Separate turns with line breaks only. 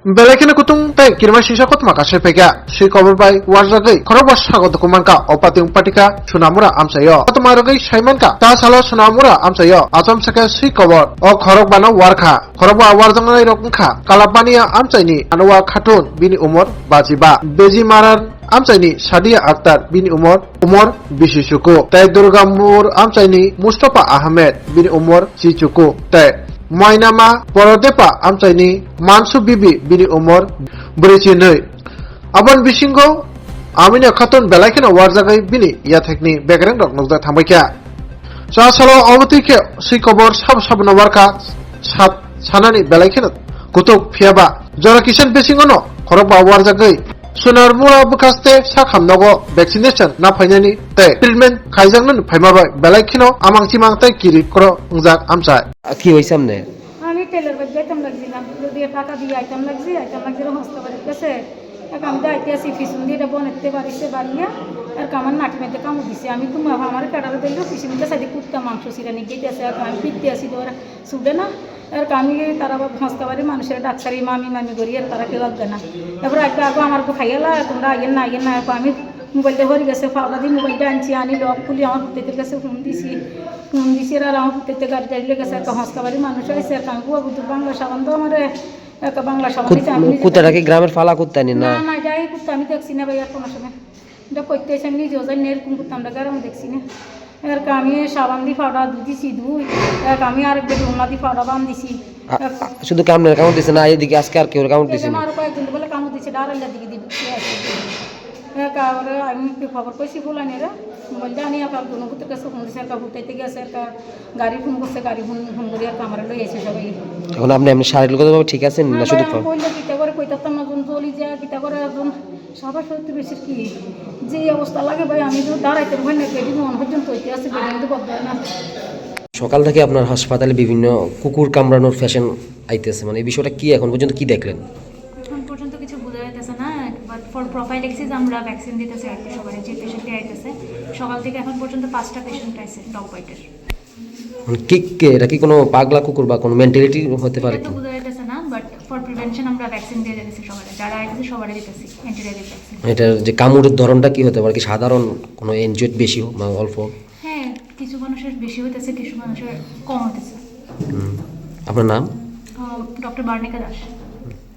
Belakina kutung tei kirma sisa kot makasai pega si cover by warzagai korobas sagot kumanka opating patika sunamura amsayo atmarogai saimanka ta salo sunamura amsayo asam saka si cover o korok bana warkha koroba warjangai rokungkha kalabania amsaini anwa khatun bini umur bajiba beji marar amsaini Sadia Akhtar bini umur 20 suku tei Durgamur amsaini Mustafa Ahmed bini umur 7 suku tei Moinama Porodepa amsaini Mansu Bibi bini umur 42 abon bisingo amina khatun belaikena warjagai bini yathekni begreng rok nokja thambaikya sasalo awtike si kobor sab warka sanani belaikena kutuk phiaba jora kisan bisingono khorokba warjagai Sunarmura bukaste sakhamnago vaccination na phainani tei treatment khaijangnan phaimabai belaikino amangchimang tei kiri kro ungjak amsa
কি হইছে আমনে
আমি teller বাজ যাইতাম লাগছিলাম যদি টাকা দিয়ে আইতাম লাগছি হস্তা বাড়ির কাছে আমি তো আইতেছি পিছন দিয়ে বনেতে বাড়িতে বাড়িয়া আর কামার নাটি মেতে কামড় দিছে আমি তো আমার কাটারে দিল পিছন দিয়ে সাইডে কুত্তা মাংস সিরানি গেতেছে আমি ফিরতে আসি ওরা ছুটে না আর আমি তারা হস্তা বাড়ির মানুষের ডাক্তারি মামি করি আর তারা কেউ আসবে না এবার আগে আমার তো খাইয়ালা তোমরা আইয়েন না আমি মোবাইলটা ভরে গেছে ফাওলা দিয়ে মোবাইলটা আনছি আনি লক খুলি আমার পুতের কাছে ফোন দিছি আর আমার পুতেতে গাড়ি টাড়ি লেগেছে একটা হস্তা বাড়ির মানুষ হয়েছে আমি বাবু তো বাংলা সাবান তো আমার একটা বাংলা সাবান
কুত্তাটা কি গ্রামের ফালা কুত্তা নি না
না যাই কুত্তা আমি দেখছি না ভাই আর কোনো সময় এটা করতে এসে আমি নিজেও যাই এরকম কুত্তা আমরা গ্রামে দেখছি না এর আমি সাবান দিয়ে ফাওড়া দিছি আমি আরেকবার রুমা দিয়ে ফাওড়া বান দিছি
শুধু কামড় কামড় দিছে না এদিকে আজকে আর কেউ কামড় দিছে না
আর কয়েকদিন বলে কামড় দিছে ডারাইলার দিকে দিচ্ছে আমি খবর পাইছি ফুলানিরা মোবাইলটা আনি আপনার দুনো কুত্তের কাছে ফোন দিছে একটা ফুটাইতে গেছে একটা গাড়ি ফোন করছে গাড়ি ফোন করি আর কামারে লই এসে সবাই
এখন আপনি এমনি শারীরিকভাবে ঠিক আছেন না শুধু
কইলে কিতা করে কইতাম না যখন চলি যা কিতা করে একজন সবার সত্যি বেশি কি যে অবস্থা লাগে ভাই আমি তো দাঁড়াইতে ভয় না বেডি মন পর্যন্ত হইতে আছে বেডি কিন্তু বদ্ধ না
সকাল থেকে আপনার হাসপাতালে বিভিন্ন কুকুর কামড়ানোর ফ্যাশন আইতেছে মানে এই বিষয়টা কি এখন পর্যন্ত কি দেখলেন
এখন পর্যন্ত কিছু বোঝা যাইতেছে না বাট ফর প্রোফাইলেক্সিস আমরা ভ্যাকসিন দিতেছি আর কি সবাই যে পেশেন্টই আইতেছে সকাল থেকে এখন পর্যন্ত 5টা পেশেন্ট আইছে ডগ বাইটের
মানে কি এটা কি কোনো পাগলা কুকুর বা কোনো মেন্টালিটি হতে পারে
এটা
কি
বোঝা যাইতেছে না বাট ফর প্রিভেনশন আমরা ভ্যাকসিন দিয়ে দিতেছি সবাই যারা আইতেছে সবারই দিতেছি অ্যান্টিরাবিক ভ্যাকসিন
এটার যে কামড়ের ধরনটা কি হতে পারে কি সাধারণ কোনো এনজিওট বেশি হোক বা অল্প
হ্যাঁ কিছু মানুষের বেশি হইতেছে কিছু মানুষের কম হইতেছে
আপনার নাম
ডক্টর বার্নিকা দাস